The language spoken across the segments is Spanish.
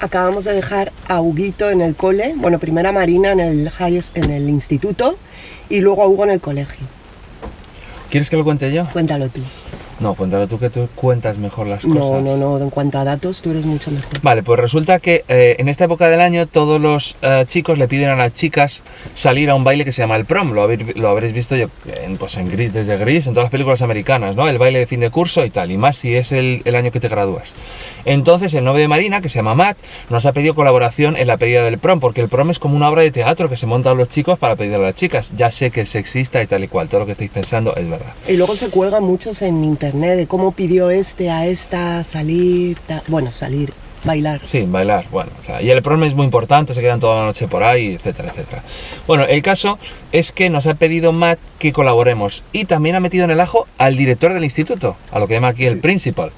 acabamos de dejar a Huguito en el cole. Bueno, primero a Marina en el instituto y luego a Hugo en el colegio. ¿Quieres que lo cuente yo? Cuéntalo tú. No, cuéntalo tú, que tú cuentas mejor las cosas. No, en cuanto a datos tú eres mucho mejor. Vale, pues resulta que en esta época del año todos los chicos le piden a las chicas salir a un baile que se llama el prom. Lo habréis visto yo en Gris, desde Gris, en todas las películas americanas, ¿no? El baile de fin de curso y tal, y más si es el año que te gradúas. Entonces el novio de Marina, que se llama Matt, nos ha pedido colaboración en la pedida del prom, porque el prom es como una obra de teatro que se montan los chicos para pedir a las chicas. Ya sé que es sexista y tal y cual, todo lo que estáis pensando es verdad. Y luego se cuelgan muchos en internet de cómo pidió a esta salir, bailar. Sí, bailar, bueno, o sea, y el prom es muy importante, se quedan toda la noche por ahí, etcétera, etcétera. Bueno, el caso es que nos ha pedido Matt que colaboremos y también ha metido en el ajo al director del instituto, a lo que llama aquí el principal.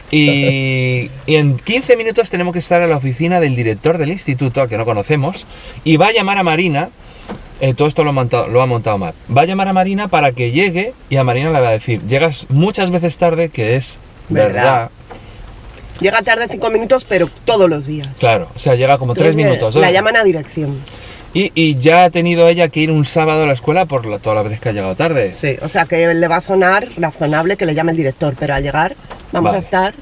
Y en 15 minutos tenemos que estar en la oficina del director del instituto, al que no conocemos, y va a llamar a Marina. Todo esto lo ha montado Matt. Va a llamar a Marina para que llegue y a Marina le va a decir: llegas muchas veces tarde, que es verdad. Llega tarde 5 minutos, pero todos los días. Claro, o sea, llega como 3 minutos. La llaman a dirección. Y ya ha tenido ella que ir un sábado a la escuela por todas las veces que ha llegado tarde. Sí, o sea que le va a sonar razonable que le llame el director, pero al llegar vamos a estar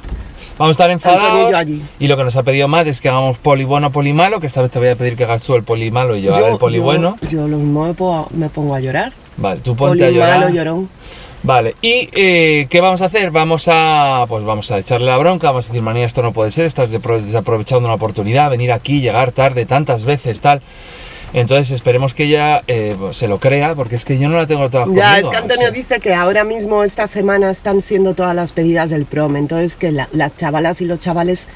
enfadados allí. Y lo que nos ha pedido Matt es que hagamos poli bueno, poli malo, que esta vez te voy a pedir que hagas tú el poli malo y yo haga el poli bueno. Yo lo mismo me pongo a llorar. Vale, tú ponte a llorar. Poli malo, llorón. Vale, y ¿qué vamos a hacer? Vamos a echarle la bronca, vamos a decir: Manía, esto no puede ser, estás desaprovechando una oportunidad, venir aquí, llegar tarde tantas veces, tal. Entonces esperemos que ella se lo crea, porque es que yo no la tengo toda conmigo. Ya, es que Antonio dice que ahora mismo, esta semana, están siendo todas las pedidas del prom, entonces que las chavalas y los chavales,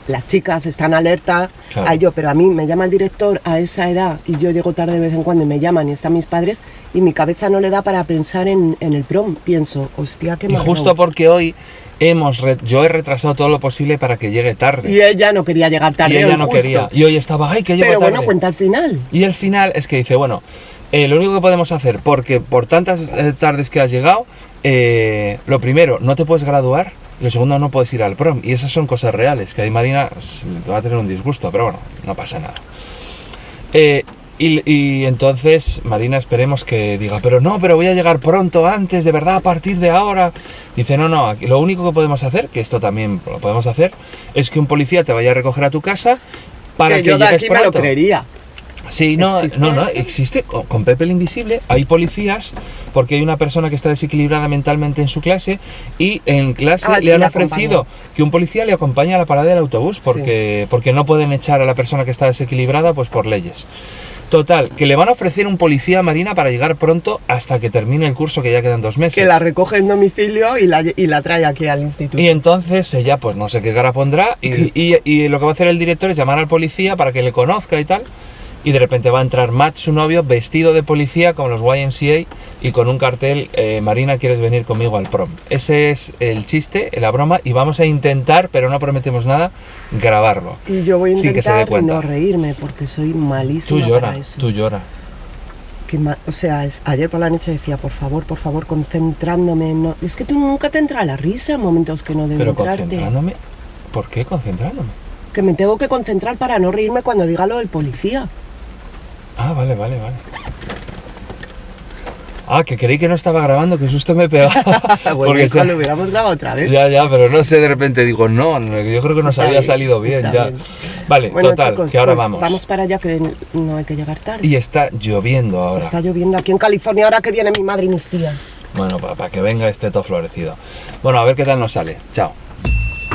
las chicas están alerta a ello, pero a mí me llama el director a esa edad y yo llego tarde de vez en cuando y me llaman y están mis padres y mi cabeza no le da para pensar en el prom. Pienso, hostia, qué mal. Y justo porque hoy yo he retrasado todo lo posible para que llegue tarde. Y ella no quería llegar tarde. Y ella no quería. Y hoy estaba, ¡ay, que llego tarde! Pero bueno, cuenta el final. Y el final es que dice, bueno, lo único que podemos hacer, porque por tantas tardes que has llegado, lo primero, no te puedes graduar. Lo segundo, no puedes ir al prom. Y esas son cosas reales, que ahí Marina te va a tener un disgusto, pero bueno, no pasa nada. Y entonces Marina esperemos que diga, pero voy a llegar pronto, antes, de verdad, a partir de ahora. Dice, no, lo único que podemos hacer, que esto también lo podemos hacer, es que un policía te vaya a recoger a tu casa para que yo de llegues aquí pronto. Me lo creería. Sí, no, existe. Con Pepe el Invisible hay policías, porque hay una persona que está desequilibrada mentalmente en su clase y en clase le han ofrecido que un policía le acompañe a la parada del autobús, porque no pueden echar a la persona que está desequilibrada pues por leyes. Total, que le van a ofrecer un policía a Marina para llegar pronto hasta que termine el curso, que ya quedan 2 meses. Que la recoge en domicilio y la trae aquí al instituto. Y entonces ella, pues no sé qué cara pondrá, y lo que va a hacer el director es llamar al policía para que le conozca y tal. Y de repente va a entrar Matt, su novio, vestido de policía como los YMCA y con un cartel: Marina, ¿quieres venir conmigo al prom? Ese es el chiste, la broma, y vamos a intentar, pero no prometemos nada, grabarlo. Y yo voy a intentar no reírme porque soy malísima para eso. Tú llora. O sea, ayer por la noche decía, por favor, concentrándome. No, es que tú nunca te entra la risa en momentos que no debo entrarte. Pero concentrándome, ¿por qué concentrándome? Que me tengo que concentrar para no reírme cuando diga lo del policía. Ah, vale. Ah, que creí que no estaba grabando, que susto me pegaba. Bueno, porque lo hubiéramos grabado otra vez. Ya, pero no sé, de repente digo, no, yo creo que nos había salido bien ya. Bien. Vale, bueno, total, chicos, que ahora pues vamos. Vamos para allá, que no hay que llegar tarde. Y está lloviendo ahora. Está lloviendo aquí en California, ahora que viene mi madre y mis tías. Bueno, para que venga este todo florecido. Bueno, a ver qué tal nos sale. Chao.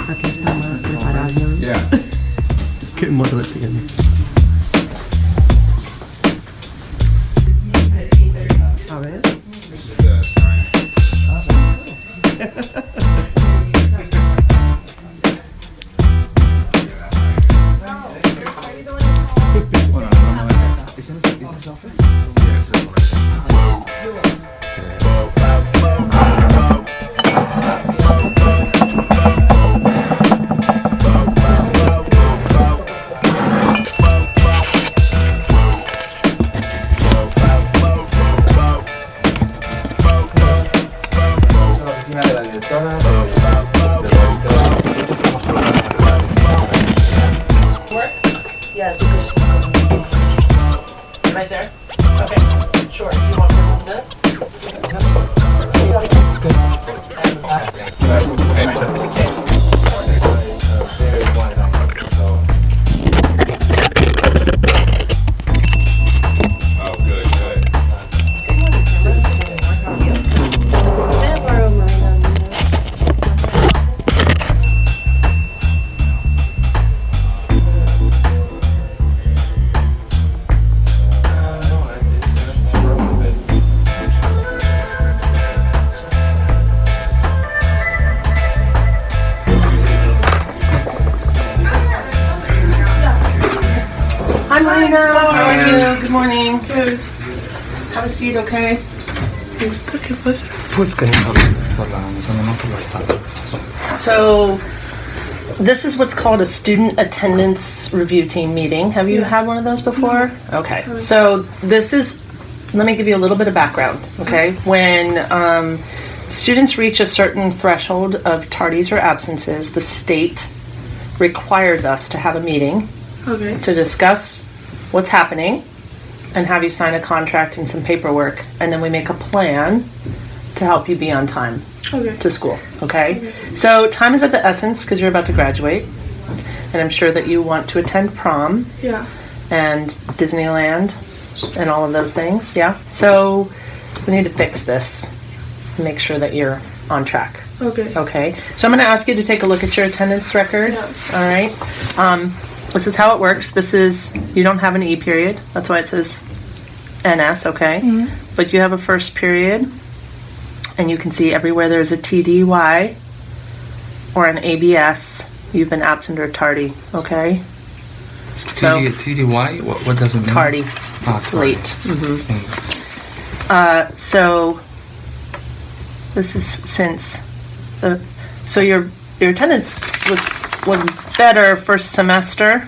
Aquí estamos preparando. Yeah. Qué morro tiene. A ver. This is the sign. Is this office? Yeah, it's this one. Marina. How are you? Good morning. Good. Have a seat, okay? ¿Esto qué pasa? Pues que nos andamos por las tardes. So, this is what's called a student attendance review team meeting. Have you had one of those before? Okay. So, this is, let me give you a little bit of background, okay? When students reach a certain threshold of tardies or absences, the state requires us to have a meeting Okay. to discuss what's happening and have you sign a contract and some paperwork, and then we make a plan to help you be on time Okay. to school, okay? So time is of the essence because you're about to graduate, and I'm sure that you want to attend prom Yeah. and Disneyland and all of those things, yeah? So we need to fix this, make sure that you're on track, Okay. okay? So I'm going to ask you to take a look at your attendance record, Yeah. all right? This is how it works. This is, you don't have an E period, that's why it says NS, okay? But you have a first period, and you can see everywhere there's a TDY or an ABS, you've been absent or tardy, okay? So, TDY? What does it mean? tardy, Ah, tardy. late. So, this is since, so your attendance was better first semester,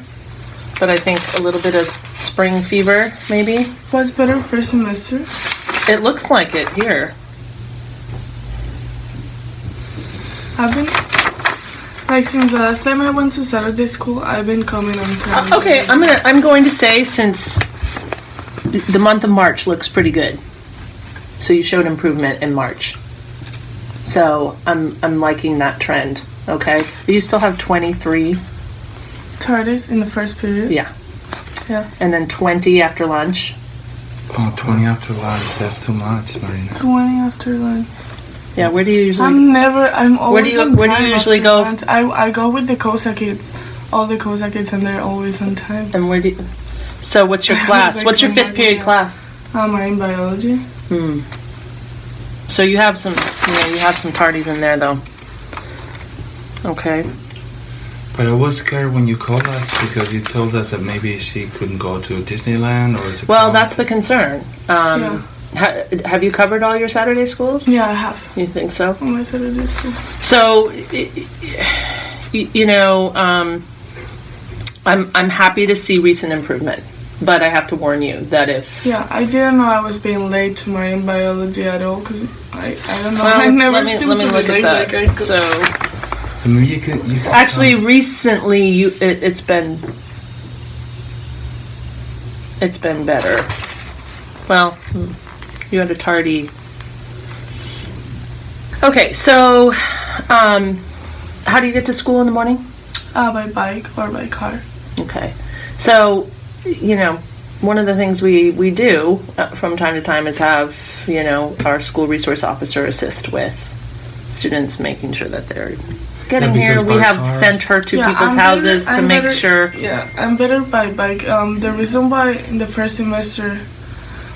but I think a little bit of spring fever, maybe? What's better first semester? It looks like it here. I've been, like, since the last time I went to Saturday school, I've been coming on time. Okay, I'm going to say since the month of March looks pretty good. So you showed improvement in March. So I'm liking that trend. Okay. You still have 23, Tardies in the first period. yeah, Yeah. and then 20 after lunch. Oh, 20 after lunch, that's too much, Marina. 20 after lunch. Yeah, where do you usually? I'm always you- on where do you time usually after go? lunch. I go with the COSA kids, all the COSA kids, and they're always on time. And where do you? So what's your I was class? like, What's your oh fifth my period God. class? Marine biology. So you have some, you have some tardies in there though. Okay. But I was scared when you called us because you told us that maybe she couldn't go to Disneyland or to Well, prom. that's the concern. Have you covered all your Saturday schools? Yeah, I have. You think so? On my Saturday school. So, I'm happy to see recent improvement, but I have to warn you that if Yeah, I didn't know I was being late to marine biology at all because I don't know. well, I never let me seem to be look late. at that. Like I could. So So maybe you could actually, recently it's been better. Well, you had a tardy. Okay, so how do you get to school in the morning? By bike or by car. Okay. So, one of the things we do from time to time is have, our school resource officer assist with students, making sure that they're getting Yeah, here. because We by have car- sent her to Yeah, people's I'm houses better- to I'm make better- sure. Yeah, I'm better by bike. The reason why in the first semester,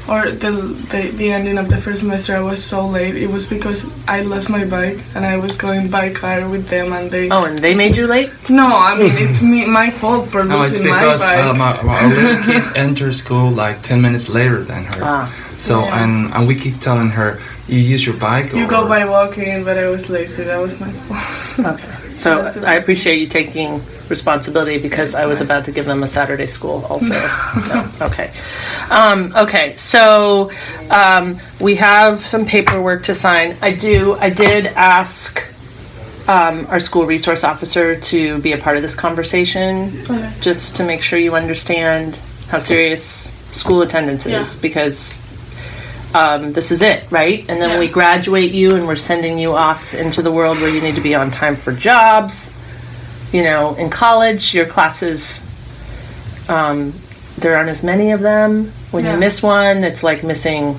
or the ending of the first semester, I was so late. It was because I lost my bike and I was going by car with them, and they. Oh, and they made you late? No, I mean it's my fault for No, it's losing my because bike. our little kid enters school like 10 minutes later than her. Ah. So, Yeah. and we keep telling her, you use your bike You or... go by walking, but I was lazy. That was my fault. Okay. So That's the I reason. appreciate you taking responsibility because I was about to give them a Saturday school also. So, okay. Okay. So we have some paperwork to sign. I did ask our school resource officer to be a part of this conversation, Okay. just to make sure you understand how serious school attendance is, Yeah. because this is it, right? And then Yeah. we graduate you and we're sending you off into the world where you need to be on time for jobs. In college, your classes, there aren't as many of them. When Yeah. you miss one, it's like missing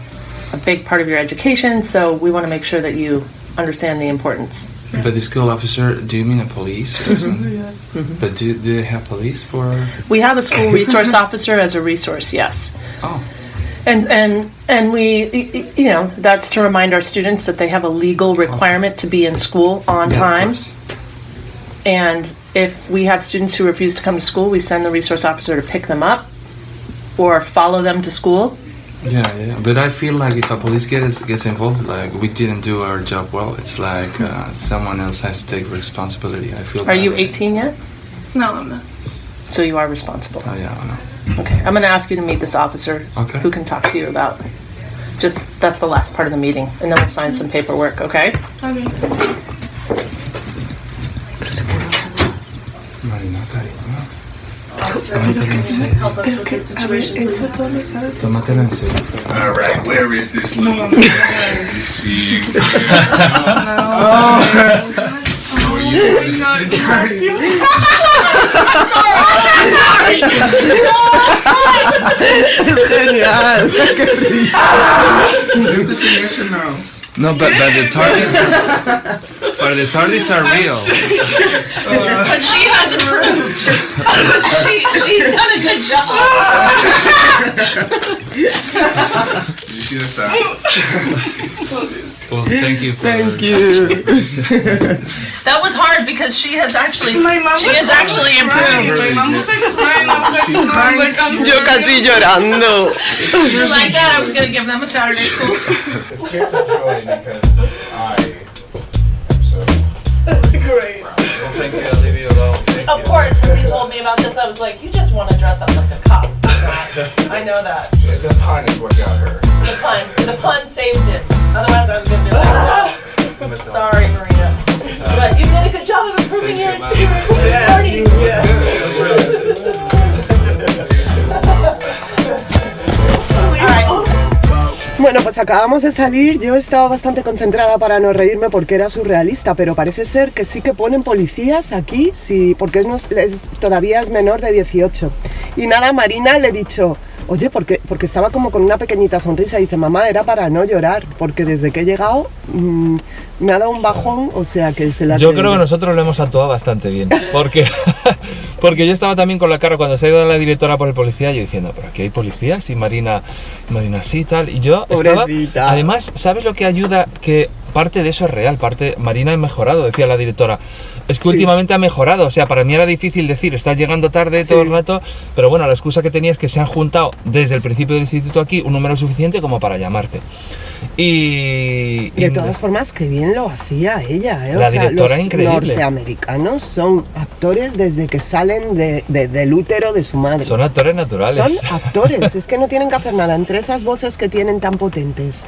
a big part of your education. So we want to make sure that you understand the importance. But the school officer, do you mean a police or something? Yeah. But do they have police for... We have a school resource officer as a resource, yes. Oh, And we, that's to remind our students that they have a legal requirement to be in school on yeah, of time. course. And if we have students who refuse to come to school, we send the resource officer to pick them up or follow them to school. Yeah, but I feel like if a police gets involved, like we didn't do our job well. It's like someone else has to take responsibility. I feel. Are you 18 yet? No, I'm not. So you are responsible. Oh yeah, I know. Okay, I'm going to ask you to meet this officer Okay. who can talk to you about. Just that's the last part of the meeting, and then we'll sign some paperwork. Okay? Okay. Marinata, ¿no? Tómatelo en serio. Help us with this situation, please. Tómatelo en serio. All right, where is this lead? Let me see. How are you doing? Es genial. You have to say yes or no. No, but the TARDIS are real. But she has improved. She's done a good job. You see the sign? Well, thank you. Thank you. That was hard because she has actually My mom she was has actually crying. improved. My mom was like crying. I was like, She's no, crying. like I'm Yo casi llorando. You like that? I was gonna give them a Saturday school. It's tears of joy because I am so great. Well, thank you, I'll leave you alone. Thank Of you. course, when he told me about this, I was like, you just want to dress up like a cop. I know that. the pun is what got her. The pun saved him. Otherwise, I was gonna be like, ah. Sorry, Marina. But you did a good job of improving your party. All right. Bueno, pues acabamos de salir. Yo estaba bastante concentrada para no reírme porque era surrealista, pero parece ser que sí que ponen policías aquí, sí, porque todavía es menor de 18. Y nada, Marina le he dicho, oye, porque estaba como con una pequeñita sonrisa, y dice, mamá, era para no llorar, porque desde que he llegado me ha dado un bajón, o sea que se la... Yo creo que nosotros lo hemos actuado bastante bien, porque yo estaba también con la cara cuando se ha ido la directora por el policía, yo diciendo, pero aquí hay policías y Marina sí y tal, y yo estaba... Pobrecita. Además, ¿sabes lo que ayuda? Que parte de eso es real, Marina ha mejorado, decía la directora. Es que Sí. últimamente ha mejorado, o sea, para mí era difícil decir, estás llegando tarde todo el rato, pero bueno, la excusa que tenía es que se han juntado desde el principio del instituto aquí un número suficiente como para llamarte. Y De todas formas, qué bien lo hacía ella, ¿eh? La directora los increíble. norteamericanos son actores desde que salen del útero de su madre. son actores naturales. Son actores, es que no tienen que hacer nada. Entre esas voces que tienen tan potentes,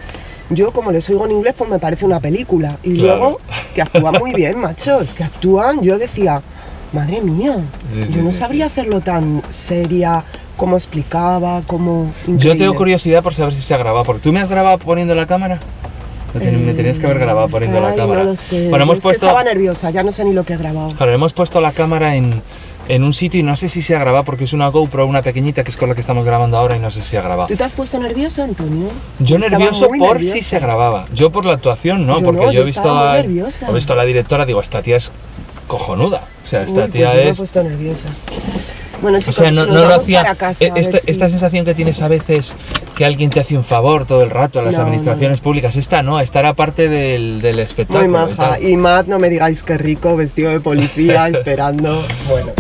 yo como les oigo en inglés, pues me parece una película. Y Claro. luego que actúan muy bien, macho, es que actúan, yo decía, madre mía, Sí, yo no sí, sabría hacerlo tan seria, como explicaba, como... Yo increíble. tengo curiosidad por saber si se ha grabado, porque tú me has grabado poniendo la cámara. Me tenías que haber grabado poniendo la Ay, cámara. no lo sé, Bueno, hemos es que puesto, estaba nerviosa, ya no sé ni lo que he grabado. claro, hemos puesto la cámara en un sitio y no sé si se ha grabado porque es una GoPro, una pequeñita que es con la que estamos grabando ahora y no sé si se ha grabado. ¿Tú te has puesto nervioso, Antonio? Yo Estaba nervioso muy por nerviosa. si se grababa. Yo por la actuación no, Yo porque no, yo he yo visto estaba muy a, nerviosa. he visto a la directora, digo, esta tía es cojonuda. O sea, esta Uy, tía pues yo me he es... puesto nerviosa. Bueno, O chicos, sea, no nos lo vamos hacía. para casa, a ver Esta si- sensación que tienes a veces que alguien te hace un favor todo el rato en las No, administraciones públicas, esta no, esta era parte del espectáculo. Muy y maja. tal. Y Matt, no me digáis qué rico, vestido de policía, esperando. Bueno.